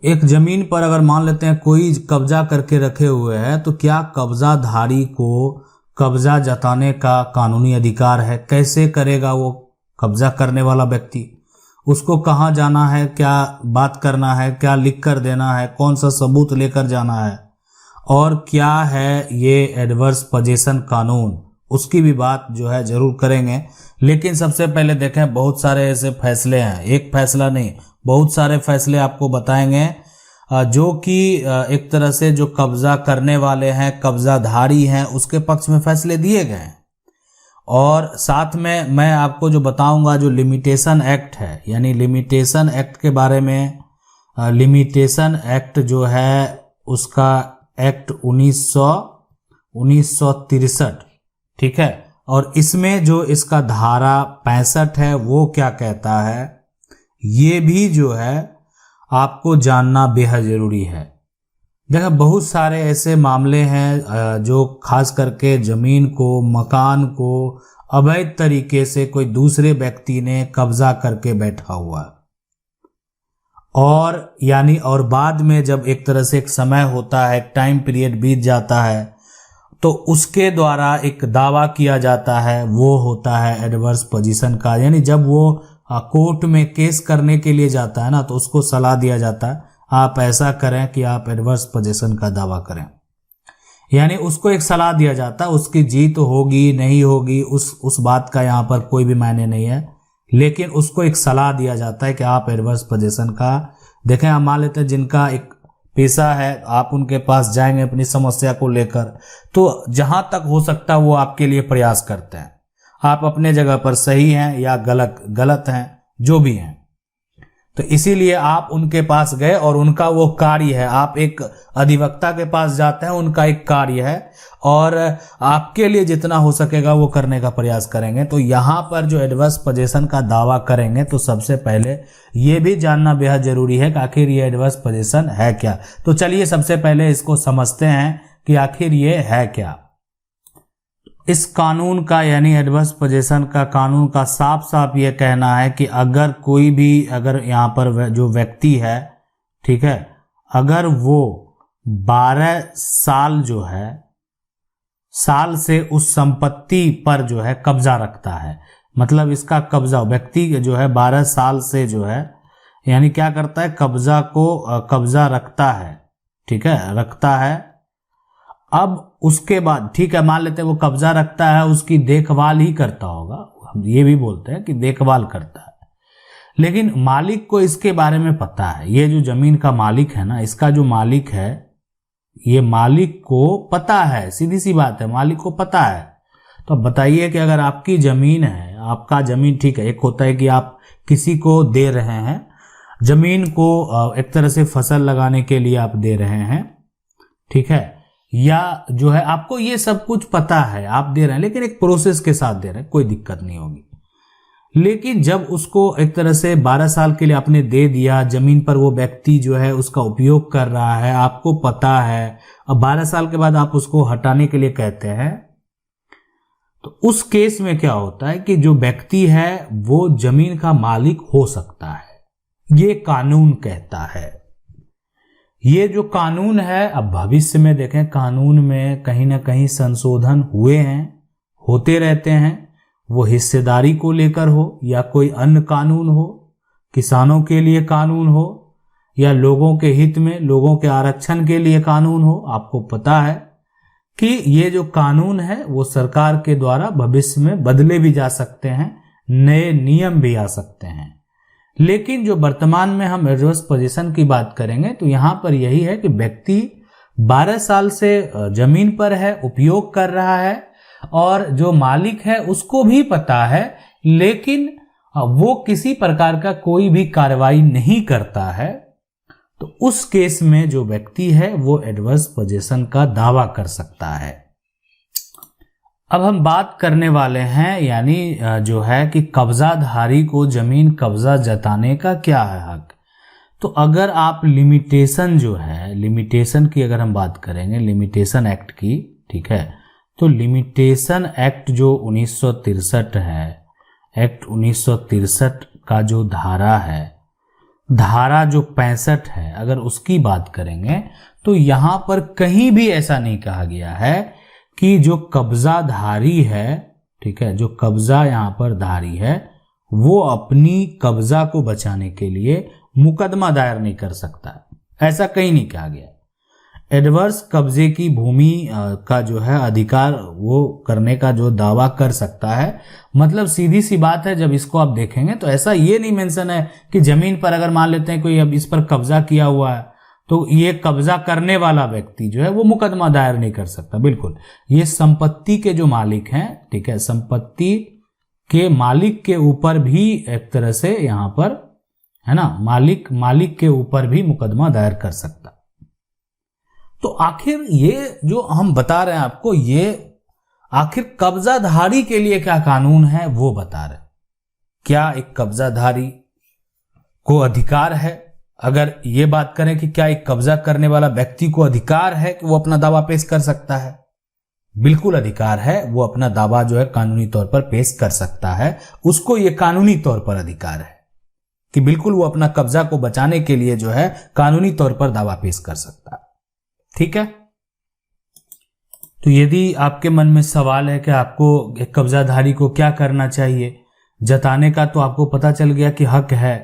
एक जमीन पर अगर मान लेते हैं कोई कब्जा करके रखे हुए है, तो क्या कब्जाधारी को कब्जा जताने का कानूनी अधिकार है? कैसे करेगा वो कब्जा करने वाला व्यक्ति? उसको कहाँ जाना है, क्या बात करना है, क्या लिख कर देना है, कौन सा सबूत लेकर जाना है, और क्या है ये एडवर्स पोजीशन कानून, उसकी भी बात जो है जरूर करेंगे। लेकिन सबसे पहले देखें, बहुत सारे ऐसे फैसले हैं, एक फैसला नहीं, बहुत सारे फैसले आपको बताएंगे जो कि एक तरह से जो कब्जा करने वाले हैं, कब्जाधारी हैं, उसके पक्ष में फैसले दिए गए हैं। और साथ में मैं आपको जो बताऊंगा जो लिमिटेशन एक्ट है, यानी लिमिटेशन एक्ट के बारे में, लिमिटेशन एक्ट जो है उसका एक्ट 1963, ठीक है। और इसमें जो इसका धारा 65 है वो क्या कहता है, ये भी जो है आपको जानना बेहद जरूरी है। देखिए बहुत सारे ऐसे मामले हैं जो खास करके जमीन को, मकान को अवैध तरीके से कोई दूसरे व्यक्ति ने कब्जा करके बैठा हुआ है, और बाद में जब एक तरह से एक समय होता है, एक टाइम पीरियड बीत जाता है, तो उसके द्वारा एक दावा किया जाता है, वो होता है एडवर्स पोजीशन का। यानी जब वो कोर्ट में केस करने के लिए जाता है ना, तो उसको सलाह दिया जाता है आप ऐसा करें कि आप एडवर्स पोजीशन का दावा करें। यानी उसको एक सलाह दिया जाता है, उसकी जीत होगी नहीं होगी उस बात का यहाँ पर कोई भी मायने नहीं है, लेकिन उसको एक सलाह दिया जाता है कि आप एडवर्स पोजीशन का देखें। हम मान लेते हैं जिनका एक पेशा है, आप उनके पास जाएंगे अपनी समस्या को लेकर, तो जहां तक हो सकता है वो आपके लिए प्रयास करते हैं। आप अपने जगह पर सही हैं या गलत हैं, जो भी हैं, तो इसीलिए आप उनके पास गए और उनका वो कार्य है, आप एक अधिवक्ता के पास जाते हैं, उनका एक कार्य है और आपके लिए जितना हो सकेगा वो करने का प्रयास करेंगे। तो यहाँ पर जो एडवर्स पोजीशन का दावा करेंगे, तो सबसे पहले ये भी जानना बेहद जरूरी है कि आखिर ये एडवर्स पोजीशन है क्या। तो चलिए सबसे पहले इसको समझते हैं कि आखिर ये है क्या। इस कानून का यानी एडवर्स पोजीशन का कानून का साफ साफ ये कहना है कि अगर कोई भी, अगर यहाँ पर जो व्यक्ति है, ठीक है, अगर वो 12 साल जो है, साल से उस संपत्ति पर जो है कब्जा रखता है, मतलब इसका कब्जा व्यक्ति जो है 12 साल से जो है, यानी क्या करता है, कब्जा रखता है, ठीक है, रखता है। अब उसके बाद ठीक है, मान लेते हैं वो कब्जा रखता है, उसकी देखभाल ही करता होगा, हम ये भी बोलते हैं कि देखभाल करता है, लेकिन मालिक को इसके बारे में पता है। ये जो जमीन का मालिक है ना, इसका जो मालिक है, ये मालिक को पता है, सीधी सी बात है, मालिक को पता है। तो अब बताइए कि अगर आपकी जमीन है, आपका जमीन, ठीक है, एक होता है कि आप किसी को दे रहे हैं जमीन को, एक तरह से फसल लगाने के लिए आप दे रहे हैं, ठीक है, या जो है आपको ये सब कुछ पता है, आप दे रहे हैं, लेकिन एक प्रोसेस के साथ दे रहे हैं, कोई दिक्कत नहीं होगी। लेकिन जब उसको एक तरह से 12 साल के लिए आपने दे दिया, जमीन पर वो व्यक्ति जो है उसका उपयोग कर रहा है, आपको पता है, अब 12 साल के बाद आप उसको हटाने के लिए कहते हैं, तो उस केस में क्या होता है कि जो व्यक्ति है वो जमीन का मालिक हो सकता है, ये कानून कहता है। ये जो कानून है, अब भविष्य में देखें कानून में कहीं ना कहीं संशोधन हुए हैं, होते रहते हैं, वो हिस्सेदारी को लेकर हो या कोई अन्य कानून हो, किसानों के लिए कानून हो या लोगों के हित में, लोगों के आरक्षण के लिए कानून हो। आपको पता है कि ये जो कानून है वो सरकार के द्वारा भविष्य में बदले भी जा सकते हैं, नए नियम भी आ सकते हैं। लेकिन जो वर्तमान में हम एडवर्स पोजीशन की बात करेंगे, तो यहां पर यही है कि व्यक्ति 12 साल से जमीन पर है, उपयोग कर रहा है, और जो मालिक है उसको भी पता है, लेकिन वो किसी प्रकार का कोई भी कार्रवाई नहीं करता है। तो उस केस में जो व्यक्ति है वो एडवर्स पोजीशन का दावा कर सकता है। अब हम बात करने वाले हैं यानी जो है कि कब्जाधारी को जमीन कब्जा जताने का क्या है हक। तो अगर आप लिमिटेशन जो है, लिमिटेशन की अगर हम बात करेंगे, लिमिटेशन एक्ट की, ठीक है, तो लिमिटेशन एक्ट जो 1963 है, एक्ट 1963 का जो धारा है, धारा जो 65 है अगर उसकी बात करेंगे तो यहां पर कहीं भी ऐसा नहीं कहा गया है कि जो कब्जाधारी है, ठीक है, जो कब्जा यहां पर धारी है वो अपनी कब्जा को बचाने के लिए मुकदमा दायर नहीं कर सकता है, ऐसा कहीं नहीं कहा गया। एडवर्स कब्जे की भूमि का जो है अधिकार वो करने का जो दावा कर सकता है, मतलब सीधी सी बात है जब इसको आप देखेंगे तो ऐसा ये नहीं मेंशन है कि जमीन पर अगर मान लेते हैं कोई अब इस पर कब्जा किया हुआ है तो ये कब्जा करने वाला व्यक्ति जो है वो मुकदमा दायर नहीं कर सकता। बिल्कुल, ये संपत्ति के जो मालिक हैं, ठीक है, संपत्ति के मालिक के ऊपर भी एक तरह से यहां पर है ना, मालिक के ऊपर भी मुकदमा दायर कर सकता। तो आखिर ये जो हम बता रहे हैं आपको, ये आखिर कब्जाधारी के लिए क्या कानून है वो बता रहे हैं। क्या एक कब्जाधारी को अधिकार है, अगर ये बात करें कि क्या एक कब्जा करने वाला व्यक्ति को अधिकार है कि वो अपना दावा पेश कर सकता है? बिल्कुल अधिकार है, वो अपना दावा जो है कानूनी तौर पर पेश कर सकता है, उसको ये कानूनी तौर पर अधिकार है कि बिल्कुल वो अपना कब्जा को बचाने के लिए जो है कानूनी तौर पर दावा पेश कर सकता है। ठीक है, तो यदि आपके मन में सवाल है कि आपको एक कब्जाधारी को क्या करना चाहिए, जताने का तो आपको पता चल गया कि हक है,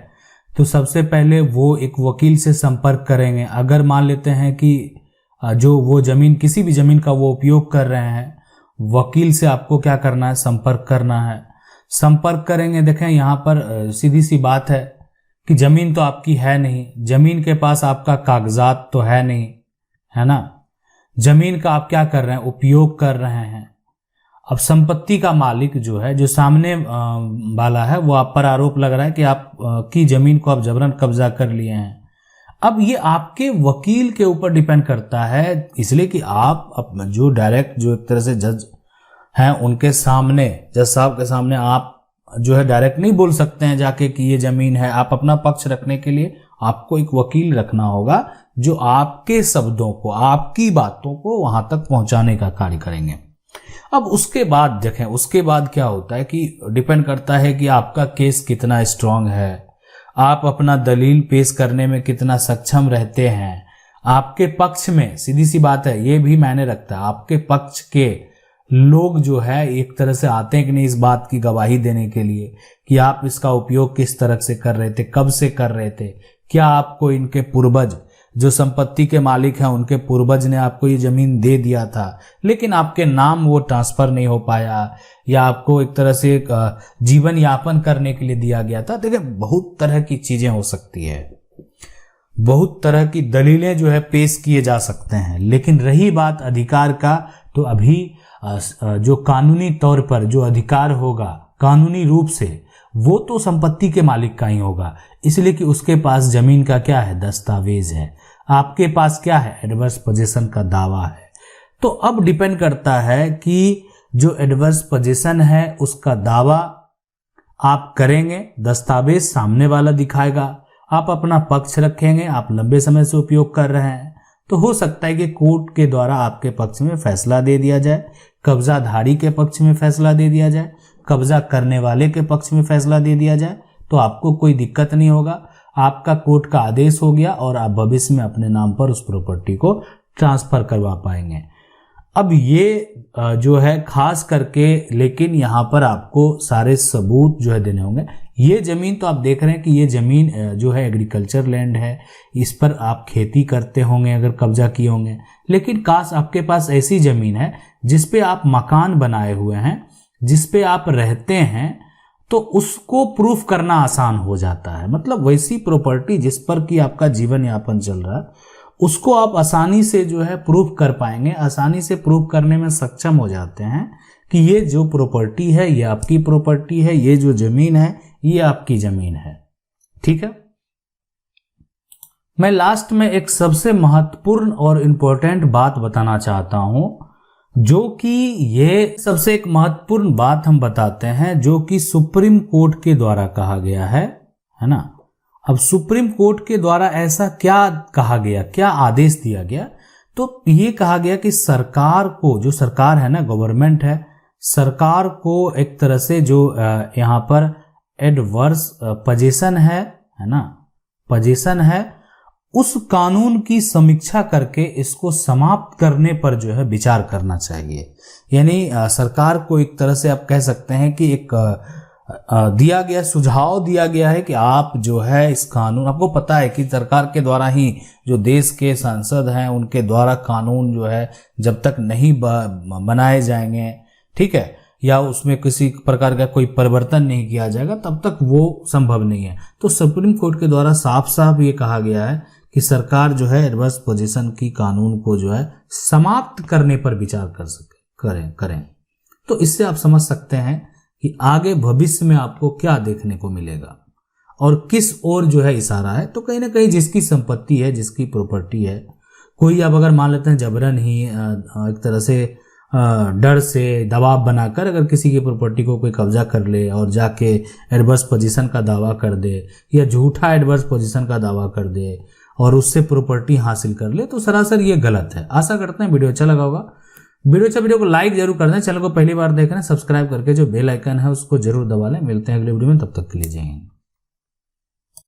तो सबसे पहले वो एक वकील से संपर्क करेंगे। अगर मान लेते हैं कि जो वो जमीन, किसी भी जमीन का वो उपयोग कर रहे हैं, वकील से आपको क्या करना है, संपर्क करना है। संपर्क करेंगे, देखें यहाँ पर सीधी सी बात है कि जमीन तो आपकी है नहीं, जमीन के पास आपका कागजात तो है नहीं, है ना, जमीन का आप क्या कर रहे हैं, उपयोग कर रहे हैं। अब संपत्ति का मालिक जो है, जो सामने वाला है, वो आप पर आरोप लग रहा है कि आप की जमीन को आप जबरन कब्जा कर लिए हैं। अब ये आपके वकील के ऊपर डिपेंड करता है, इसलिए कि आप जो डायरेक्ट जो एक तरह से जज हैं उनके सामने, जज साहब के सामने आप जो है डायरेक्ट नहीं बोल सकते हैं जाके कि ये जमीन है। आप अपना पक्ष रखने के लिए आपको एक वकील रखना होगा जो आपके शब्दों को, आपकी बातों को वहां तक पहुंचाने का कार्य करेंगे। अब उसके बाद देखें, उसके बाद क्या होता है कि डिपेंड करता है कि आपका केस कितना स्ट्रांग है, आप अपना दलील पेश करने में कितना सक्षम रहते हैं। आपके पक्ष में सीधी सी बात है, ये भी मायने रखता है, आपके पक्ष के लोग जो है एक तरह से आते हैं कि नहीं इस बात की गवाही देने के लिए कि आप इसका उपयोग किस तरह से कर रहे थे, कब से कर रहे थे, क्या आपको इनके पूर्वज जो संपत्ति के मालिक हैं उनके पूर्वज ने आपको ये जमीन दे दिया था लेकिन आपके नाम वो ट्रांसफर नहीं हो पाया, या आपको एक तरह से जीवन यापन करने के लिए दिया गया था। देखिए बहुत तरह की चीजें हो सकती है, बहुत तरह की दलीलें जो है पेश किए जा सकते हैं। लेकिन रही बात अधिकार का, तो अभी जो कानूनी तौर पर जो अधिकार होगा कानूनी रूप से, वो तो संपत्ति के मालिक का ही होगा, इसलिए कि उसके पास जमीन का क्या है, दस्तावेज है। आपके पास क्या है, एडवर्स पोजीशन का दावा है। तो अब डिपेंड करता है कि जो एडवर्स पोजीशन है उसका दावा आप करेंगे, दस्तावेज सामने वाला दिखाएगा, आप अपना पक्ष रखेंगे, आप लंबे समय से उपयोग कर रहे हैं, तो हो सकता है कि कोर्ट के द्वारा आपके पक्ष में फैसला दे दिया जाए, कब्जाधारी के पक्ष में फैसला दे दिया जाए, कब्जा करने वाले के पक्ष में फैसला दे दिया जाए, तो आपको कोई दिक्कत नहीं होगा। आपका कोर्ट का आदेश हो गया और आप भविष्य में अपने नाम पर उस प्रॉपर्टी को ट्रांसफर करवा पाएंगे। अब ये जो है खास करके, लेकिन यहाँ पर आपको सारे सबूत जो है देने होंगे। ये जमीन तो आप देख रहे हैं कि ये जमीन जो है एग्रीकल्चर लैंड है, इस पर आप खेती करते होंगे अगर कब्जा किए होंगे, लेकिन काश आपके पास ऐसी जमीन है जिस पे आप मकान बनाए हुए हैं, जिस पे आप रहते हैं, तो उसको प्रूफ करना आसान हो जाता है। मतलब वैसी प्रॉपर्टी जिस पर कि आपका जीवन यापन चल रहा है, उसको आप आसानी से जो है प्रूफ कर पाएंगे, आसानी से प्रूफ करने में सक्षम हो जाते हैं कि ये जो प्रॉपर्टी है ये आपकी प्रॉपर्टी है, ये जो जमीन है ये आपकी जमीन है। ठीक है, मैं लास्ट में एक सबसे महत्वपूर्ण और इंपॉर्टेंट बात बताना चाहता हूं, जो कि ये सबसे एक महत्वपूर्ण बात हम बताते हैं जो कि सुप्रीम कोर्ट के द्वारा कहा गया है ना। अब सुप्रीम कोर्ट के द्वारा ऐसा क्या कहा गया, क्या आदेश दिया गया, तो ये कहा गया कि सरकार को, जो सरकार है ना, गवर्नमेंट है, सरकार को एक तरह से जो यहाँ पर एडवर्स पोजीशन है ना, पोजीशन है, उस कानून की समीक्षा करके इसको समाप्त करने पर जो है विचार करना चाहिए। यानी सरकार को एक तरह से आप कह सकते हैं कि एक सुझाव दिया गया है कि आप जो है इस कानून, आपको पता है कि सरकार के द्वारा ही जो देश के सांसद हैं उनके द्वारा कानून जो है जब तक नहीं बनाए जाएंगे, ठीक है, या उसमें किसी प्रकार का कोई परिवर्तन नहीं किया जाएगा तब तक वो संभव नहीं है। तो सुप्रीम कोर्ट के द्वारा साफ साफ ये कहा गया है कि सरकार जो है एडवर्स पोजीशन की कानून को जो है समाप्त करने पर विचार करें। तो इससे आप समझ सकते हैं कि आगे भविष्य में आपको क्या देखने को मिलेगा और किस ओर जो है इशारा है। तो कहीं ना कहीं जिसकी संपत्ति है, जिसकी प्रॉपर्टी है, कोई अब अगर मान लेते हैं जबरन ही एक तरह से डर से दबाव बनाकर अगर किसी की प्रॉपर्टी को कोई कब्जा कर ले और जाके एडवर्स पोजीशन का दावा कर दे या झूठा एडवर्स पोजीशन का दावा कर दे और उससे प्रॉपर्टी हासिल कर ले, तो सरासर ये गलत है। आशा करते हैं वीडियो अच्छा लगा होगा। वीडियो को लाइक जरूर कर दें, चैनल को पहली बार देख रहे हैं सब्सक्राइब करके जो बेल आइकन है उसको जरूर दबा लें। मिलते हैं अगले वीडियो में, तब तक के लिए जय हिंद।